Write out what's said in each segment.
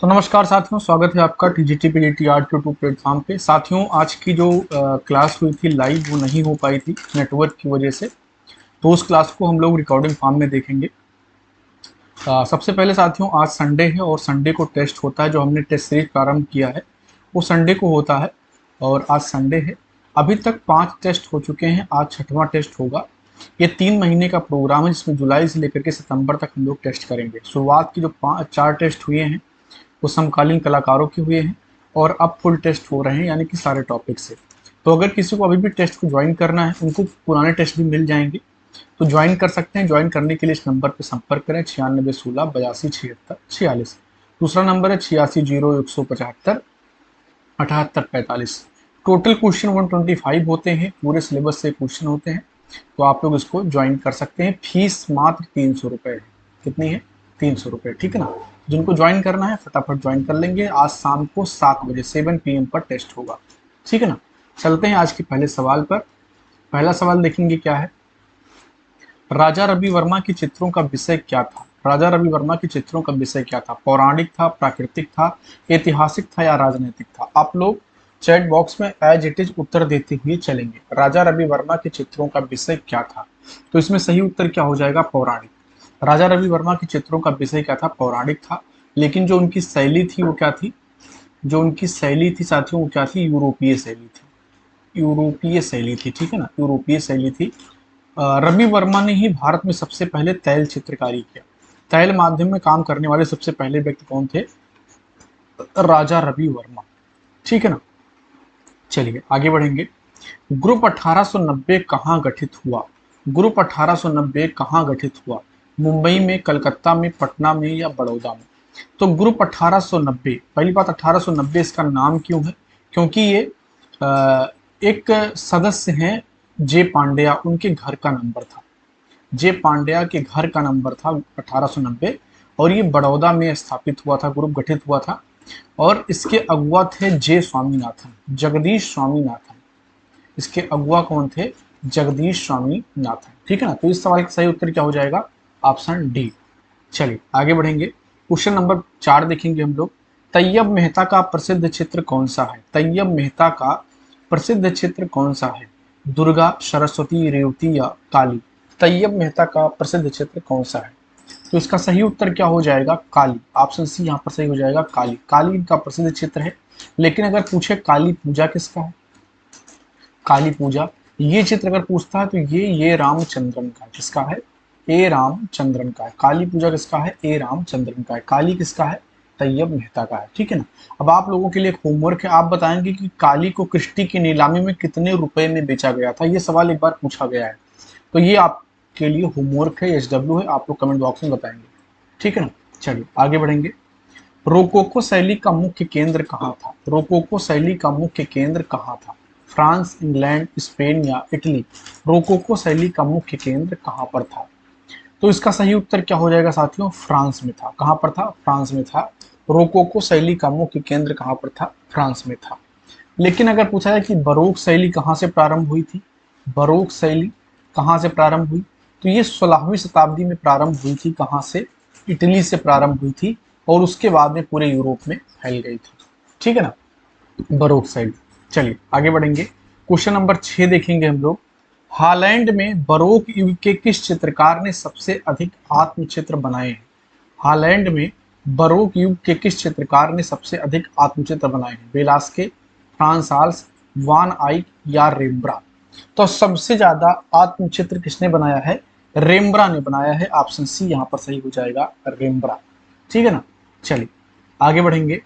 तो नमस्कार साथियों, स्वागत है आपका TGT PGT art YouTube platform पे। साथियों, आज की जो क्लास हुई थी लाइव, वो नहीं हो पाई थी नेटवर्क की वजह से। तो उस क्लास को हम लोग रिकॉर्डिंग फॉर्म में देखेंगे। सबसे पहले साथियों, आज संडे है और संडे को टेस्ट होता है। जो हमने टेस्ट सीरीज प्रारंभ किया है वो संडे को होता है और आज संडे है। अभी तक 5 टेस्ट हो चुके हैं, आज 6वां टेस्ट होगा। ये 3 महीने का प्रोग्राम है जिसमें जुलाई से लेकर के सितंबर तक हम लोग टेस्ट करेंगे। शुरुआत की जो 4 टेस्ट हुए हैं वो समकालीन कलाकारों के हुए हैं और अब फुल टेस्ट हो रहे हैं, यानी कि सारे टॉपिक से। तो अगर किसी को अभी भी टेस्ट को ज्वाइन करना है, उनको पुराने टेस्ट भी मिल जाएंगे, तो ज्वाइन कर सकते हैं। ज्वाइन करने के लिए इस नंबर पर संपर्क करें 9616 82 76 46। दूसरा नंबर है 860175 78 45। टोटल क्वेश्चन 125 होते हैं, पूरे सिलेबस से क्वेश्चन होते हैं। तो आप लोग इसको ज्वाइन कर सकते हैं। फीस मात्र 300 रुपये है। कितनी है? 300 रुपये, ठीक है ना। जिनको ज्वाइन करना है फटाफट ज्वाइन कर लेंगे। आज शाम को 7 बजे 7 PM पर टेस्ट होगा, ठीक है ना। चलते हैं आज के पहले सवाल पर। पहला सवाल देखेंगे क्या है। राजा रवि वर्मा की चित्रों का विषय क्या था? राजा रवि वर्मा की चित्रों का विषय क्या था? पौराणिक था, प्राकृतिक था, ऐतिहासिक था या राजनीतिक था? आप लोग चैट बॉक्स में एज इट इज उत्तर देते हुए चलेंगे। राजा रवि वर्मा के चित्रों का विषय क्या था? तो इसमें सही उत्तर क्या हो जाएगा? पौराणिक। राजा रवि वर्मा के चित्रों का विषय क्या था? पौराणिक था। लेकिन जो उनकी शैली थी वो क्या थी? जो उनकी शैली थी साथियों, वो क्या थी? यूरोपीय शैली थी। यूरोपीय शैली थी, ठीक है ना, यूरोपीय शैली थी। रवि वर्मा ने ही भारत में सबसे पहले तैल चित्रकारी किया। तैल माध्यम में काम करने वाले सबसे पहले व्यक्ति कौन थे? राजा रवि वर्मा, ठीक है ना। चलिए आगे बढ़ेंगे। ग्रुप 1890 कहाँ गठित हुआ? ग्रुप 1890 कहाँ गठित हुआ? मुंबई में, कलकत्ता में, पटना में या बड़ौदा में? तो ग्रुप 1890, पहली बात 1890 इसका नाम क्यों है? क्योंकि ये एक सदस्य हैं जे पांड्या, उनके घर का नंबर था। जे पांड्या के घर का नंबर था 1890 और ये बड़ौदा में स्थापित हुआ था, ग्रुप गठित हुआ था। और इसके अगुआ थे जे स्वामीनाथन, जगदीश स्वामीनाथन। इसके अगुआ कौन थे? जगदीश स्वामीनाथन, ठीक है ना। तो इस सवाल का सही उत्तर क्या हो जाएगा? Option D. चलिए आगे बढ़ेंगे। क्वेश्चन नंबर 4 देखेंगे हम लोग। तैयब मेहता का प्रसिद्ध चित्र कौन सा है? तैयब मेहता का प्रसिद्ध चित्र कौन सा है? दुर्गा, सरस्वती, रेवती या काली? तैयब मेहता का प्रसिद्ध चित्र कौन सा है? तो इसका सही उत्तर क्या हो जाएगा? काली। ऑप्शन सी यहाँ पर सही हो जाएगा, काली। काली इनका प्रसिद्ध चित्र है। लेकिन अगर पूछे काली पूजा किसका है, काली पूजा, ये चित्र अगर पूछता है तो ये रामचंद्रन का है। किसका है? ए रामचंद्रन का है। काली पूजा किसका है? ए रामचंद्रन का है। काली किसका है? तैयब मेहता का है, ठीक है ना। अब आप लोगों के लिए एक होमवर्क है। आप बताएंगे कि काली को क्रिस्टी की नीलामी में कितने रुपए में बेचा गया था। ये सवाल एक बार पूछा गया है। तो ये आपके लिए होमवर्क है, SW है। आप लोग कमेंट बॉक्स में बताएंगे, ठीक है ना। चलिए आगे बढ़ेंगे। रोकोको शैली का मुख्य केंद्र कहाँ था? रोकोको शैली का मुख्य केंद्र कहाँ था? फ्रांस, इंग्लैंड, स्पेन या इटली? रोकोको शैली का मुख्य केंद्र कहाँ पर था? तो इसका सही उत्तर क्या हो जाएगा साथियों? फ्रांस में था। कहाँ पर था? फ्रांस में था। रोकोको शैली का मुख्य केंद्र कहाँ पर था? फ्रांस में था। लेकिन अगर पूछा जाए कि बरोक शैली कहाँ से प्रारंभ हुई थी? बरोक शैली कहाँ से प्रारंभ हुई? तो ये 16वीं शताब्दी में प्रारंभ हुई थी। कहाँ से? इटली से प्रारंभ हुई थी और उसके बाद में पूरे यूरोप में फैल गई थी, ठीक है ना, बरोक शैली। चलिए आगे बढ़ेंगे। क्वेश्चन नंबर 6 देखेंगे हम लोग। हालैंड में बरोक युग के किस चित्रकार ने सबसे अधिक आत्मचित्र बनाए हैं? हालैंड में बरोक युग के किस चित्रकार ने सबसे अधिक आत्मचित्र बनाए हैं? वेलास्के, फ्रांसाल्स, वान आइक या रेम्ब्रा? तो सबसे ज्यादा आत्मचित्र किसने बनाया है? रेम्ब्रा ने बनाया है। ऑप्शन सी यहाँ पर सही हो जाएगा, रेम्ब्रा, ठीक है ना। चलिए आगे बढ़ेंगे।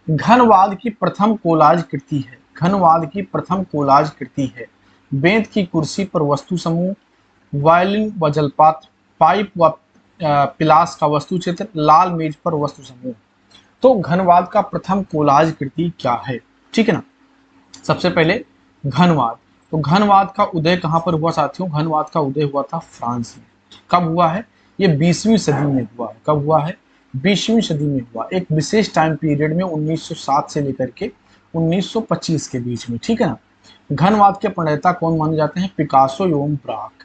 घनवाद की प्रथम कोलाज कृति है। घनवाद की प्रथम कोलाज कृति है। बेंत की कुर्सी पर वस्तु समूह, वायलिन व जलपात्र, पाइप व पिलास का वस्तु चित्र, लाल मेज पर वस्तु समूह। तो घनवाद का प्रथम कोलाज कृति क्या है, ठीक है ना। सबसे पहले घनवाद। तो घनवाद का उदय कहाँ पर हुआ साथियों? घनवाद का उदय हुआ था फ्रांस में। कब हुआ है? ये 20वीं सदी में हुआ है। कब हुआ है? 20वीं सदी में हुआ। एक विशेष टाइम पीरियड में 1907 से लेकर के 1925 के बीच में, ठीक है ना। घनवाद के प्रणेता कौन माने जाते हैं? पिकासो एवं ब्राक।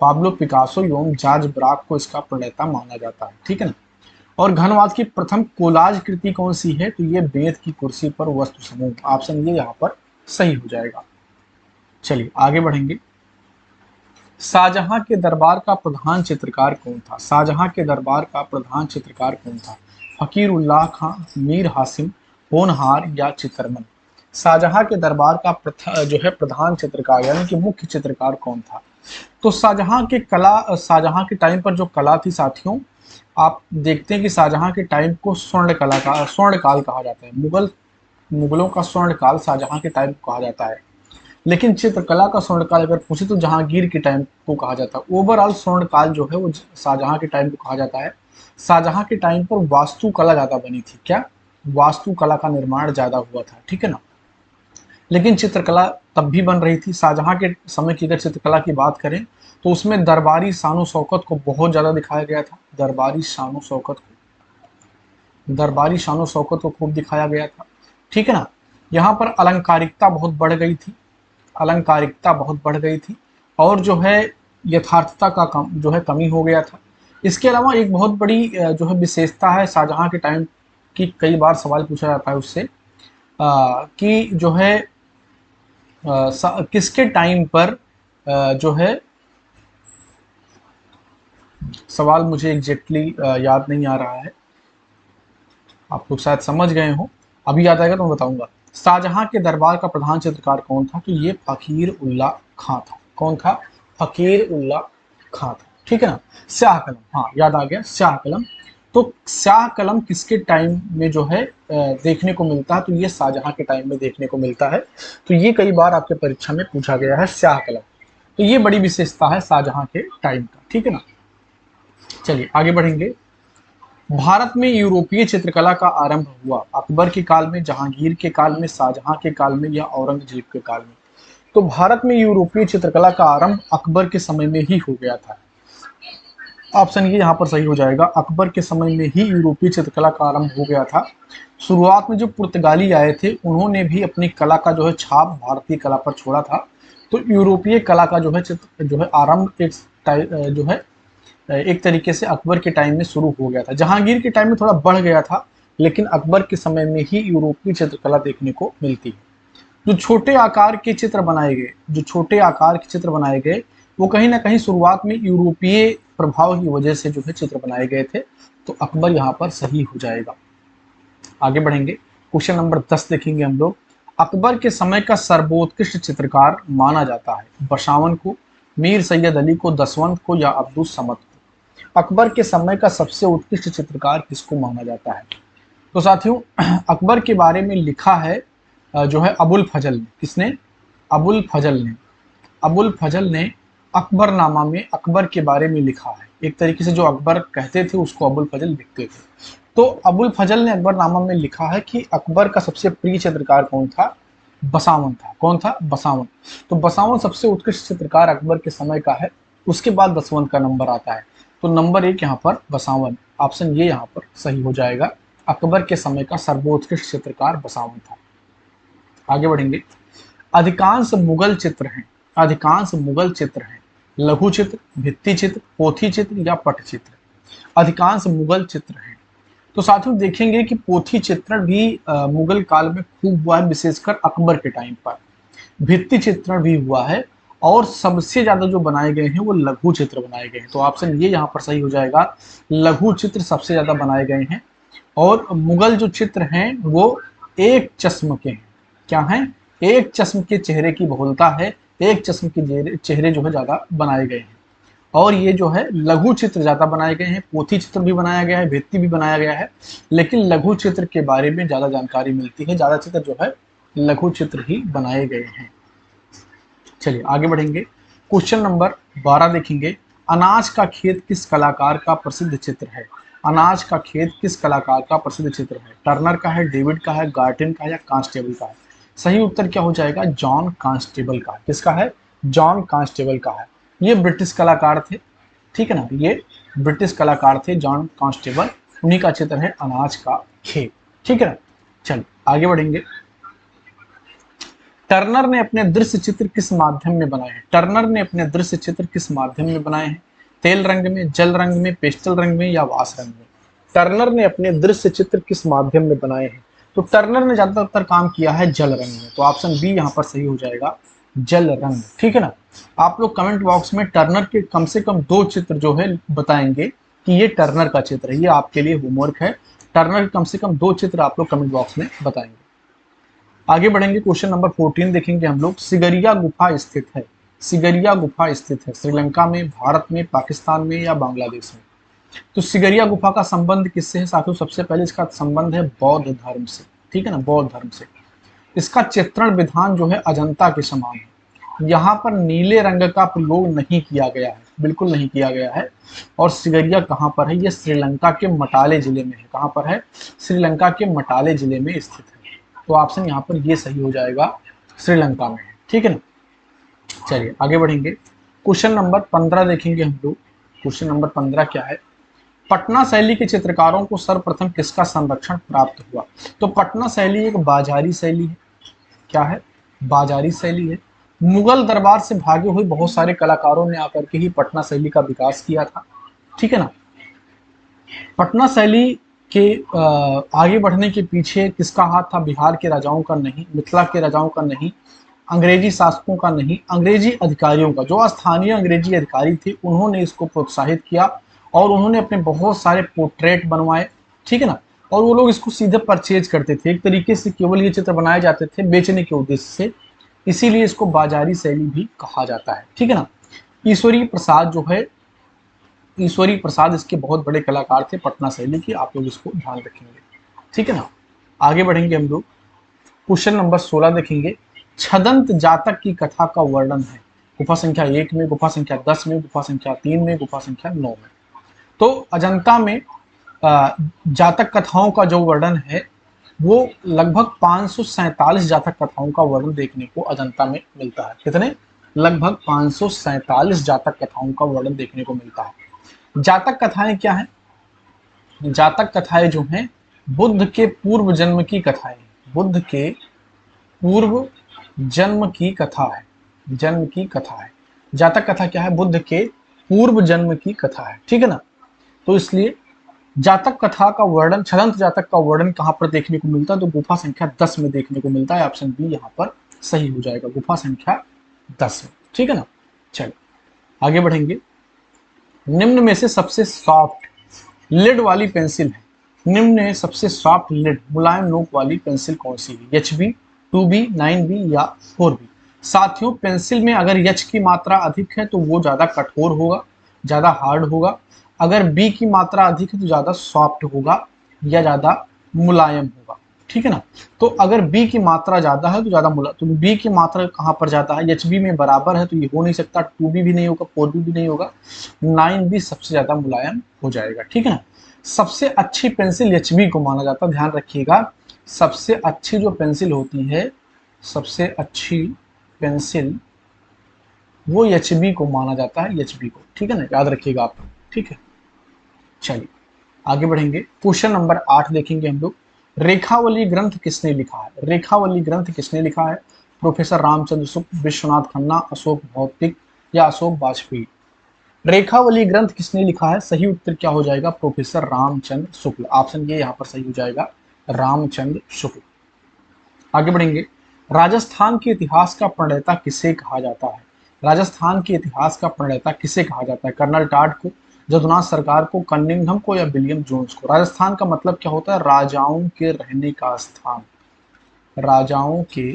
पाब्लो पिकासो एवं जॉर्ज ब्राक को इसका प्रणेता माना जाता है, ठीक है ना। और घनवाद की प्रथम कोलाज कृति कौन सी है? तो ये बेंत की कुर्सी पर वस्तु समूह, ऑप्शन ये यहाँ पर सही हो जाएगा। चलिए आगे बढ़ेंगे। शाहजहां के दरबार का प्रधान चित्रकार कौन था? शाहजहां के दरबार का प्रधान चित्रकार कौन था? फकीर उल्लाह खां, मीर हासिम, होनहार या चित्रमन? शाहजहां के दरबार का जो है प्रधान चित्रकार यानी कि मुख्य चित्रकार कौन था? तो शाहजहां के टाइम पर जो कला थी साथियों, आप देखते हैं कि शाहजहां के टाइम को स्वर्ण काल कहा जाता है। मुगलों का स्वर्ण काल शाहजहां के टाइम को कहा जाता है। लेकिन चित्रकला का स्वर्ण काल अगर पूछे तो जहांगीर के टाइम को कहा जाता है। ओवरऑल स्वर्ण काल जो है वो शाहजहां के टाइम को कहा जाता है। शाहजहां के टाइम पर वास्तुकला ज्यादा बनी थी। क्या? वास्तुकला का निर्माण ज्यादा हुआ था, ठीक है ना। लेकिन चित्रकला तब भी बन रही थी। शाहजहां के समय की अगर चित्रकला की बात करें तो उसमें दरबारी शानो शौकत को बहुत ज्यादा दिखाया गया था। दरबारी शानो शौकत को खूब दिखाया गया था, ठीक है ना। यहाँ पर अलंकारिकता बहुत बढ़ गई थी। और जो है यथार्थता का जो है कमी हो गया था। इसके अलावा एक बहुत बड़ी जो है विशेषता है शाहजहां के टाइम की, कई बार सवाल पूछा जाता है उससे कि जो है किसके टाइम पर जो है, सवाल मुझे एग्जैक्टली याद नहीं आ रहा है, आप लोग शायद समझ गए हो, अभी याद आएगा तो मैं बताऊंगा। शाहजहां के दरबार का प्रधान चित्रकार कौन था? तो ये फकीर उल्लाह खां था। कौन था? फकीर उल्लाह खां था, ठीक है ना। स्याह कलम, हाँ याद आ गया, स्याह कलम। तो स्याह कलम किसके टाइम में जो है देखने को मिलता है? तो ये शाहजहां के टाइम में देखने को मिलता है। तो ये कई बार आपके परीक्षा में पूछा गया है, स्याह कलम। तो ये बड़ी विशेषता है शाहजहां के टाइम का, ठीक है ना। चलिए आगे बढ़ेंगे। भारत में यूरोपीय चित्रकला का आरंभ हुआ अकबर के काल में, जहांगीर के काल में, शाहजहां के काल में या औरंगजेब के काल में? तो भारत में यूरोपीय चित्रकला का आरंभ अकबर के समय में ही हो गया था। ऑप्शन ये यहाँ पर सही हो जाएगा, अकबर के समय में ही यूरोपीय चित्रकला का आरंभ हो गया था। शुरुआत में जो पुर्तगाली आए थे उन्होंने भी अपनी कला का जो है छाप भारतीय कला पर छोड़ा था। तो यूरोपीय कला का जो है चित्र जो है आरंभ जो है एक तरीके से अकबर के टाइम में शुरू हो गया था। जहांगीर के टाइम में थोड़ा बढ़ गया था, लेकिन अकबर के समय में ही यूरोपीय चित्रकला देखने को मिलती है। जो छोटे आकार के चित्र बनाए गए वो कहीं ना कहीं शुरुआत में यूरोपीय प्रभाव की वजह से जो है चित्र बनाए गए थे। तो अकबर यहाँ पर सही हो जाएगा। आगे बढ़ेंगे, क्वेश्चन नंबर 10 देखेंगे हम लोग। अकबर के समय का सर्वोत्कृष्ट चित्रकार माना जाता है बसावन को, मीर सैयद अली को, दसवंत को या अब्दुल समद को? अकबर के समय का सबसे उत्कृष्ट चित्रकार किसको माना जाता है? तो साथियों अकबर के बारे में लिखा है जो है अबुल फजल ने। किसने? अबुल फजल ने अकबरनामा में अकबर के बारे में लिखा है। एक तरीके से जो अकबर कहते थे उसको अबुल फजल लिखते थे। तो अबुल फजल ने अकबरनामा में लिखा है कि अकबर का सबसे प्रिय चित्रकार कौन था? बसावन था। कौन था? बसावन। तो बसावन सबसे उत्कृष्ट चित्रकार अकबर के समय का है। उसके बाद दसवंत का नंबर आता है। तो नंबर 1 यहाँ पर बसावन, ऑप्शन ये यहाँ पर सही हो जाएगा। अकबर के समय का सर्वोत्कृष्ट चित्रकार बसावन था। आगे बढ़ेंगे। अधिकांश मुगल चित्र हैं लघु चित्र, भित्ति चित्र, पोथी चित्र या पट चित्र? अधिकांश मुगल चित्र हैं। तो साथियों देखेंगे कि पोथी चित्रण भी मुगल काल में खूब हुआ है, विशेषकर अकबर के टाइम पर। भित्ति चित्रण भी हुआ है और सबसे ज्यादा जो बनाए गए हैं वो लघु चित्र बनाए गए हैं। तो ऑप्शन ये यहाँ पर सही हो जाएगा, लघु चित्र सबसे ज्यादा बनाए गए हैं। और मुगल जो चित्र हैं वो एक चश्म के हैं। क्या हैं? एक चश्म के चेहरे की बहुलता है, एक चश्म के चेहरे जो है ज्यादा बनाए गए हैं। और ये जो है लघु चित्र ज्यादा बनाए गए हैं, पोथी चित्र भी बनाया गया है, भित्ति भी बनाया गया है, लेकिन लघु चित्र के बारे में ज्यादा जानकारी मिलती है। ज्यादा चित्र जो है लघु चित्र ही बनाए गए हैं। चलिए आगे बढ़ेंगे, क्वेश्चन नंबर 12 देखेंगे। अनाज का खेत किस कलाकार का प्रसिद्ध चित्र है? अनाज का खेत किस कलाकार का प्रसिद्ध चित्र है? टर्नर का है, डेविड का है, गार्टिन का है या कांस्टेबल का है? सही उत्तर क्या हो जाएगा? जॉन कांस्टेबल का। किसका है? जॉन कांस्टेबल का है। ये ब्रिटिश कलाकार थे, ठीक है ना। ये ब्रिटिश कलाकार थे जॉन कांस्टेबल, उन्हीं का चित्र है अनाज का खेत, ठीक है ना। चलिए आगे बढ़ेंगे। टर्नर ने अपने दृश्य चित्र किस माध्यम में बनाए हैं? टर्नर ने अपने दृश्य चित्र किस माध्यम में बनाए हैं? तेल रंग में, जल रंग में, पेस्टल रंग में या वाश रंग में? टर्नर ने अपने दृश्य चित्र किस माध्यम में बनाए हैं? तो टर्नर ने ज्यादातर काम किया है जल रंग में, तो ऑप्शन बी यहाँ पर सही हो जाएगा, जल रंग। ठीक है ना। आप लोग कमेंट बॉक्स में टर्नर के कम से कम 2 चित्र जो है बताएंगे कि ये टर्नर का चित्र है, ये आपके लिए होमवर्क है। टर्नर के कम से कम 2 चित्र आप लोग कमेंट बॉक्स में बताएंगे। आगे बढ़ेंगे, क्वेश्चन नंबर 14 देखेंगे हम लोग। सिगरिया गुफा स्थित है, सिगरिया गुफा स्थित है श्रीलंका में, भारत में, पाकिस्तान में या बांग्लादेश में? तो सिगरिया गुफा का संबंध किससे है साथियों? सबसे पहले इसका संबंध है बौद्ध धर्म से। ठीक है ना, बौद्ध धर्म से। इसका चित्रण विधान जो है अजंता के समान है। यहाँ पर नीले रंग का प्रयोग नहीं किया गया है, बिल्कुल नहीं किया गया है। और सिगरिया कहाँ पर है? ये श्रीलंका के मटाले जिले में है। कहाँ पर है? श्रीलंका के मटाले जिले में स्थित है। तो ऑप्शन यहाँ पर ये सही हो जाएगा, श्रीलंका में है। ठीक है ना। चलिए आगे बढ़ेंगे, क्वेश्चन नंबर 15 देखेंगे हम लोग। क्वेश्चन नंबर 15 क्या है? पटना शैली के चित्रकारों को सर्वप्रथम किसका संरक्षण प्राप्त हुआ? तो पटना शैली एक बाजारी शैली है। क्या है? बाजारी शैली है। मुगल दरबार से भागे हुए बहुत सारे कलाकारों ने आकर के ही पटना शैली का विकास किया था। ठीक है ना। पटना शैली के आगे बढ़ने के पीछे किसका हाथ था? बिहार के राजाओं का नहीं, मिथिला के राजाओं का नहीं, अंग्रेजी शासकों का नहीं, अंग्रेजी अधिकारियों का। जो स्थानीय अंग्रेजी अधिकारी थे उन्होंने इसको प्रोत्साहित किया और उन्होंने अपने बहुत सारे पोर्ट्रेट बनवाए। ठीक है ना। और वो लोग इसको सीधे परचेज करते थे, एक तरीके से केवल ये चित्र बनाए जाते थे बेचने के उद्देश्य से, इसीलिए इसको बाजारी शैली भी कहा जाता है। ठीक है ना। ईश्वरी प्रसाद जो है, ईश्वरी प्रसाद इसके बहुत बड़े कलाकार थे पटना शैली की, आप लोग इसको ध्यान रखेंगे। ठीक है ना। आगे बढ़ेंगे हम लोग, क्वेश्चन नंबर 16 देखेंगे। छदंत जातक की कथा का वर्णन है गुफा संख्या 1 में, गुफा संख्या 10 में, गुफा संख्या 3 में, गुफा संख्या 9 में। तो अजंता में जातक कथाओं का जो वर्णन है वो लगभग 547 जातक कथाओं का वर्णन देखने को अजंता में मिलता है। कितने? लगभग 547 जातक कथाओं का वर्णन देखने को मिलता है। जातक कथाएं क्या है? जातक कथाएं जो हैं बुद्ध के पूर्व जन्म की कथाएं, बुद्ध के पूर्व जन्म की कथा है, जन्म की कथा है। जातक कथा क्या है? बुद्ध के पूर्व जन्म की कथा है। ठीक है ना। तो इसलिए जातक कथा का वर्णन, छदंत जातक का वर्णन कहां पर देखने को मिलता है? तो गुफा संख्या 10 में देखने को मिलता है। ऑप्शन बी यहां पर सही हो जाएगा, गुफा संख्या 10 में। ठीक है ना। चलिए आगे बढ़ेंगे, निम्न में से सबसे सॉफ्ट लिड वाली पेंसिल है, निम्न में सबसे सॉफ्ट लिड मुलायम नोक वाली पेंसिल कौन सी है? HB, 2B, 9B या 4B? साथियों पेंसिल में अगर H की मात्रा अधिक है तो वो ज्यादा कठोर होगा, ज्यादा हार्ड होगा। अगर B की मात्रा अधिक है तो ज्यादा सॉफ्ट होगा या ज्यादा मुलायम होगा। ठीक है ना। तो अगर B की मात्रा ज्यादा है तो ज्यादा मुलायम, तो B की मात्रा कहाँ पर ज्यादा है? HB में बराबर है तो ये हो नहीं सकता, 2B भी नहीं होगा, 4B भी नहीं होगा, 9B सबसे ज्यादा मुलायम हो जाएगा। ठीक है ना। सबसे अच्छी पेंसिल HB को माना जाता है, ध्यान रखिएगा। सबसे अच्छी जो पेंसिल होती है, सबसे अच्छी पेंसिल वो HB को माना जाता है, HB को। ठीक है ना, याद रखिएगा आप। ठीक है। चलिए आगे बढ़ेंगे, क्वेश्चन नंबर 8 देखेंगे हम लोग। रेखावली ग्रंथ किसने लिखा है? रेखावली ग्रंथ किसने लिखा है? प्रोफेसर रामचंद्र शुक्ल, विश्वनाथ खन्ना, अशोक भौतिक या अशोक वाजपेयी? रेखावली ग्रंथ किसने लिखा है? सही उत्तर क्या हो जाएगा? प्रोफेसर रामचंद्र शुक्ल। ऑप्शन ये यहाँ पर सही हो जाएगा, रामचंद्र शुक्ल। आगे बढ़ेंगे, राजस्थान के इतिहास का प्रणेता किसे कहा जाता है? राजस्थान के इतिहास का प्रणेता किसे कहा जाता है? कर्नल टाड को, जदुनाथ सरकार को, कनिंघम को या विलियम जोन्स को? राजस्थान का मतलब क्या होता है? राजाओं के रहने का स्थान, राजाओं के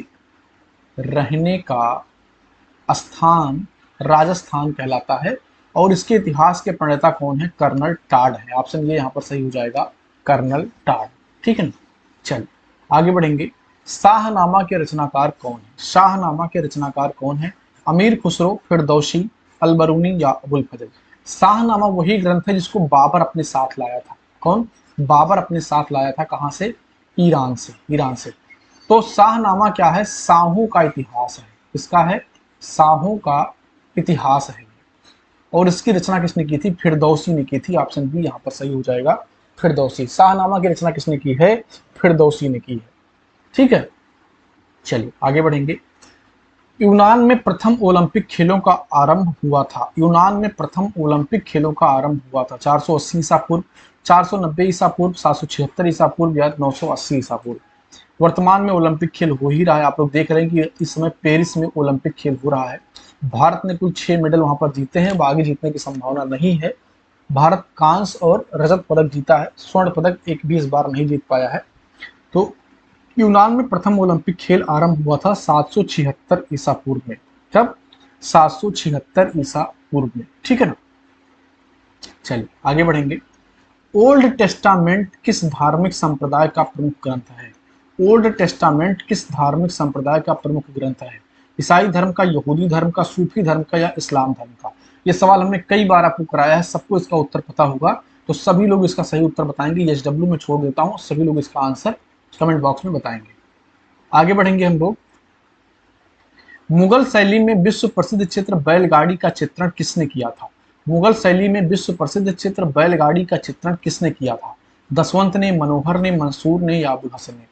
रहने का स्थान राजस्थान कहलाता है। और इसके इतिहास के प्रणेता कौन है? कर्नल टाड है। ऑप्शन ये यहाँ पर सही हो जाएगा, कर्नल टाड। ठीक है ना। चल आगे बढ़ेंगे, शाहनामा के रचनाकार कौन है? शाहनामा के रचनाकार कौन है? अमीर खुसरो, फिरदौसी, अलबरूनी या अबुल फजल? शाहनामा वही ग्रंथ है जिसको बाबर अपने साथ लाया था। कौन? बाबर अपने साथ लाया था। कहां से? ईरान से, ईरान से। तो शाहनामा क्या है? शाहों का इतिहास है। इसका है शाहों का इतिहास है। और इसकी रचना किसने की थी? फिरदौसी ने की थी। ऑप्शन बी यहाँ पर सही हो जाएगा, फिरदौसी। शाहनामा की रचना किसने की है? फिरदौसी ने की है। ठीक है। चलिए आगे बढ़ेंगे, यूनान में प्रथम ओलंपिक खेलों का आरंभ हुआ था। यूनान में प्रथम ओलंपिक खेलों का आरंभ हुआ था 480 ईसा पूर्व, 490 ईसा पूर्व, 776 ईसा पूर्व या 980 ईसा पूर्व। वर्तमान में ओलंपिक खेल हो ही रहा है, आप लोग देख रहे हैं कि इस समय पेरिस में ओलंपिक खेल हो रहा है। भारत ने कुल 6 मेडल वहां पर जीते हैं, अब आगे जीतने की संभावना नहीं है। भारत कांस्य और रजत पदक जीता है, स्वर्ण पदक एक भी इस बार नहीं जीत पाया है। तो यूनान में प्रथम ओलंपिक खेल आरंभ हुआ था 776 ईसा पूर्व में। कब? 776 ईसा पूर्व में, ठीक है ना। चलिए आगे बढ़ेंगे। ओल्ड टेस्टामेंट किस धार्मिक संप्रदाय का प्रमुख ग्रंथ है? ओल्ड टेस्टामेंट किस धार्मिक संप्रदाय का प्रमुख ग्रंथ है? ईसाई धर्म का, यहूदी धर्म का, सूफी धर्म का या इस्लाम धर्म का? ये सवाल हमने कई बार आपको कराया है, सबको इसका उत्तर पता होगा, तो सभी लोग इसका सही उत्तर बताएंगे। एचडब्ल्यू में छोड़ देता हूं, सभी लोग इसका आंसर कमेंट बॉक्स में बताएंगे। आगे बढ़ेंगे हम लोग। मुगल शैली में विश्व प्रसिद्ध चित्र बैलगाड़ी का चित्रण किसने किया था? मुगल शैली में विश्व प्रसिद्ध चित्र बैलगाड़ी का चित्रण किसने किया था? दसवंत ने, मनोहर ने, मंसूर ने या अबुल हसन ने?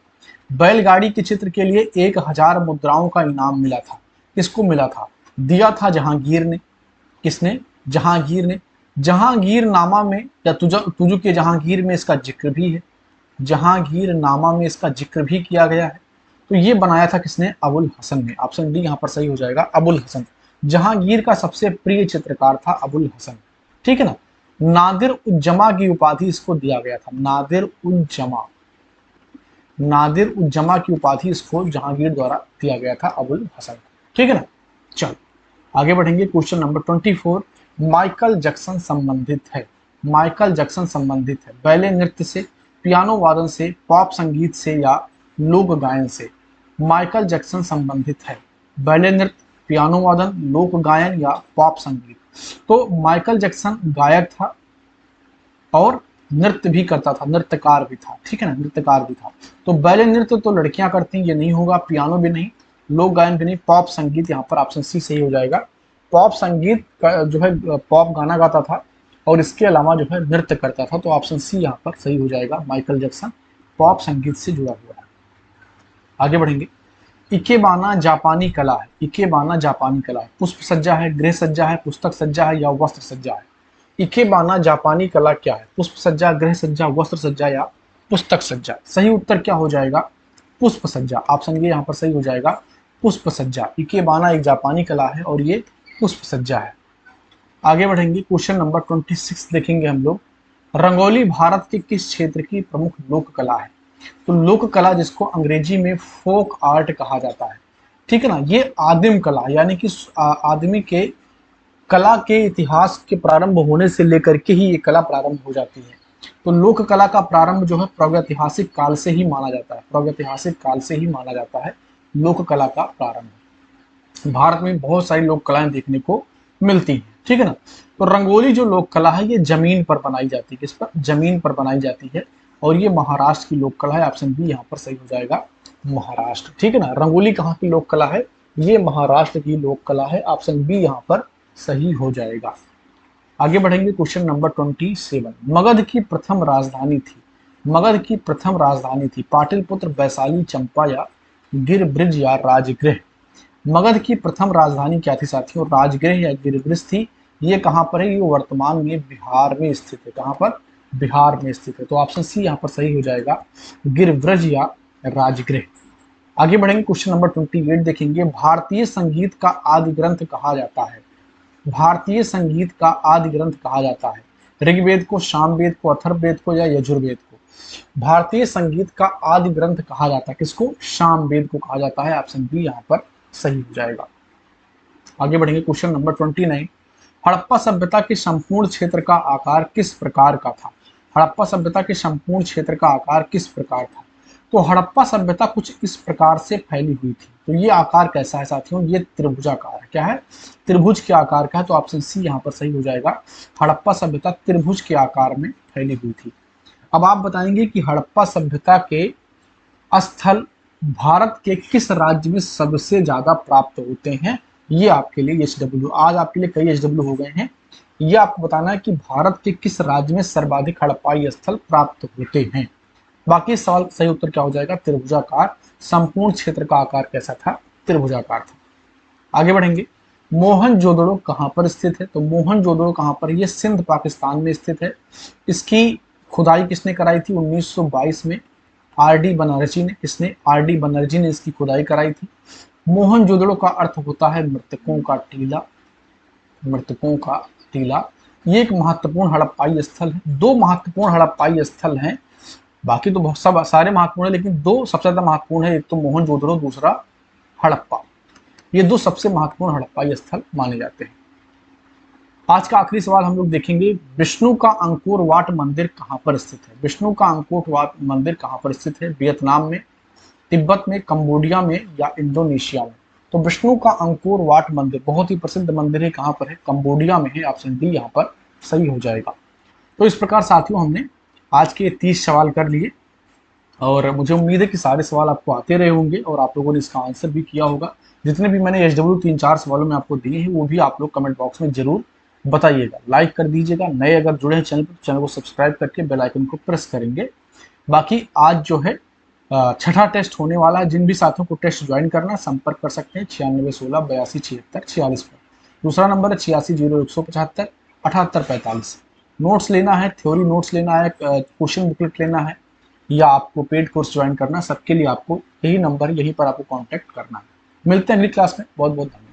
बैलगाड़ी के चित्र के लिए 1000 मुद्राओं का इनाम मिला था। किसको मिला था? दिया था जहांगीर ने। किसने? जहांगीर ने। जहांगीर नामा में या तुजु के जहांगीर में इसका जिक्र भी है। जहांगीर नामा में इसका जिक्र भी किया गया है। तो ये बनाया था किसने? अबुल हसन ने। ऑप्शन डी यहाँ पर सही हो जाएगा, अबुल हसन। जहांगीर का सबसे प्रिय चित्रकार था अबुल हसन, ठीक है ना। नादिर उज्जमा की उपाधि इसको दिया गया था। नादिर उज्जमा, नादिर उज्जमा की उपाधि इसको जहांगीर द्वारा दिया गया था अबुल हसन, ठीक है ना। चलो आगे बढ़ेंगे। Question number 24। माइकल जैक्सन संबंधित है। माइकल जैक्सन संबंधित है बैले नृत्य से, पियानो वादन से, पॉप संगीत से या लोक गायन से? माइकल जैक्सन संबंधित है बैले नृत्य, पियानो वादन, लोक गायन या पॉप संगीत? तो माइकल जैक्सन गायक था और नृत्य भी करता था, नृत्यकार भी था, ठीक है ना, नृत्यकार भी था। तो बैले नृत्य तो लड़कियां करती हैं, ये नहीं होगा। पियानो भी नहीं, लोक गायन भी नहीं, पॉप संगीत यहाँ पर ऑप्शन सी सही हो जाएगा। पॉप संगीत का जो है पॉप गाना गाता था और इसके अलावा जो है नृत्य करता था, तो ऑप्शन सी यहाँ पर सही हो जाएगा। माइकल जैक्सन पॉप संगीत से जुड़ा हुआ है। आगे बढ़ेंगे। इकेबाना जापानी कला है। इकेबाना जापानी कला है। पुष्प सज्जा है, गृह सज्जा है, पुस्तक सज्जा है या वस्त्र सज्जा है? इकेबाना जापानी कला क्या है? पुष्प सज्जा, गृह सज्जा, वस्त्र सज्जा या पुस्तक सज्जा? सही उत्तर क्या हो जाएगा? पुष्प सज्जा। ऑप्शन ये यहाँ पर सही हो जाएगा, पुष्प सज्जा। इकेबाना एक जापानी कला है और ये पुष्प सज्जा है। आगे बढ़ेंगे। क्वेश्चन नंबर 26 देखेंगे हम लोग। रंगोली भारत के किस क्षेत्र की प्रमुख लोक कला है? तो लोक कला जिसको अंग्रेजी में फोक आर्ट कहा जाता है, ठीक है ना। ये आदिम कला यानी कि आदमी के कला के इतिहास के प्रारंभ होने से लेकर के ही ये कला प्रारंभ हो जाती है। तो लोक कला का प्रारंभ जो है प्रागैतिहासिक काल से ही माना जाता है। प्रागैतिहासिक काल से ही माना जाता है लोक कला का प्रारंभ। भारत में बहुत सारी लोक कलाएं देखने को मिलती हैं, ठीक है ना। तो रंगोली जो लोक कला है ये जमीन पर बनाई जाती है। किस पर? जमीन पर बनाई जाती है और ये महाराष्ट्र की लोक कला है। ऑप्शन बी यहाँ पर सही हो जाएगा, महाराष्ट्र, ठीक है ना। रंगोली कहाँ की लोक कला है? ये महाराष्ट्र की लोक कला है। ऑप्शन बी यहाँ पर सही हो जाएगा। आगे बढ़ेंगे। Question number 27। मगध की प्रथम राजधानी थी। मगध की प्रथम राजधानी थी पाटलिपुत्र, वैशाली, चंपा या गिरब्रिज या राजगृह? मगध की प्रथम राजधानी क्या थी साथियों? राजगृह या गिरब्रिज थी। ये कहां पर है? ये वर्तमान में बिहार में स्थित है। कहां पर? बिहार में स्थित है। तो ऑप्शन सी यहाँ पर सही हो जाएगा, गिरब्रज या राजगृह। आगे बढ़ेंगे। क्वेश्चन नंबर 28 देखेंगे। भारतीय संगीत का आदि ग्रंथ कहा जाता है। भारतीय संगीत का आदि ग्रंथ कहा जाता है। ऋग्वेद को, सामवेद को, अथर्ववेद को या यजुर्वेद को? भारतीय संगीत का आदि ग्रंथ कहा जाता है किसको? सामवेद को कहा जाता है। ऑप्शन बी यहाँ पर सही हो जाएगा। आगे बढ़ेंगे। Question number 29। हड़प्पा सभ्यता के संपूर्ण क्षेत्र का आकार किस प्रकार का था? हड़प्पा सभ्यता के संपूर्ण क्षेत्र का आकार किस प्रकार था? तो हड़प्पा सभ्यता कुछ इस प्रकार से फैली हुई थी। तो ये आकार कैसा है साथियों? ये त्रिभुजाकार है। क्या है? त्रिभुज के आकार का है। तो ऑप्शन सी यहाँ पर सही हो जाएगा। हड़प्पा सभ्यता त्रिभुज के आकार में फैली हुई थी। अब आप बताएंगे कि हड़प्पा सभ्यता के स्थल भारत के किस राज्य में सबसे ज्यादा प्राप्त होते हैं? ये आपके लिए एचडब्ल्यू, आज आपके लिए कई एचडब्ल्यू हो गए हैं। ये आपको बताना है कि भारत के किस राज्य में सर्वाधिक हड़प्पाई स्थल प्राप्त होते हैं। बाकी सवाल सही उत्तर क्या हो जाएगा? त्रिभुजाकार। संपूर्ण क्षेत्र का आकार कैसा था? त्रिभुजाकार था। आगे बढ़ेंगे। मोहनजोदड़ो कहां पर स्थित है? तो मोहनजोदड़ो कहां पर? ये सिंध पाकिस्तान में स्थित है। इसकी खुदाई किसने कराई थी 1922 में? आर.डी. बनर्जी ने। किसने? आर.डी. बनर्जी ने इसकी खुदाई कराई थी। मोहनजोदड़ो का अर्थ होता है मृतकों का टीला। मृतकों का टीला। ये एक महत्वपूर्ण हड़प्पाई स्थल है। दो महत्वपूर्ण हड़प्पाई स्थल हैं, बाकी तो बहुत सब सारे महत्वपूर्ण है, लेकिन दो सबसे ज्यादा महत्वपूर्ण है, एक तो मोहनजोदड़ो, दूसरा हड़प्पा। ये दो सबसे महत्वपूर्ण हड़प्पाई स्थल माने जाते हैं। आज का आखिरी सवाल हम लोग देखेंगे, विष्णु का अंकोर वाट मंदिर कहाँ पर स्थित है? विष्णु का अंकोर वाट मंदिर कहाँ पर स्थित है? वियतनाम में, तिब्बत में, कंबोडिया में या इंडोनेशिया में? तो विष्णु का अंकोर वाट मंदिर बहुत ही प्रसिद्ध मंदिर है, कहाँ पर है? कंबोडिया में है। ऑप्शन डी यहाँ पर सही हो जाएगा। तो इस प्रकार साथियों हमने आज के 30 सवाल कर लिए और मुझे उम्मीद है कि सारे सवाल आपको आते रहे होंगे और आप लोगों ने इसका आंसर भी किया होगा। जितने भी मैंने एचडब्ल्यू 3-4 सवालों में आपको दिए हैं वो भी आप लोग कमेंट बॉक्स में जरूर बताइएगा, लाइक कर दीजिएगा। नए अगर जुड़े हैं चैनल पर, चैनल को सब्सक्राइब करके बेल आइकन को प्रेस करेंगे। बाकी आज जो है छठा टेस्ट होने वाला है। जिन भी साथियों को टेस्ट ज्वाइन करना संपर्क कर सकते हैं 9616827646 पर। दूसरा नंबर है 860175 नोट्स लेना है, थ्योरी नोट्स लेना है, क्वेश्चन बुकलेट लेना है या आपको पेड कोर्स ज्वाइन करना, सबके लिए आपको यही नंबर, यहीं पर आपको कांटेक्ट करना है। मिलते हैं अगली क्लास में। बहुत बहुत धन्यवाद।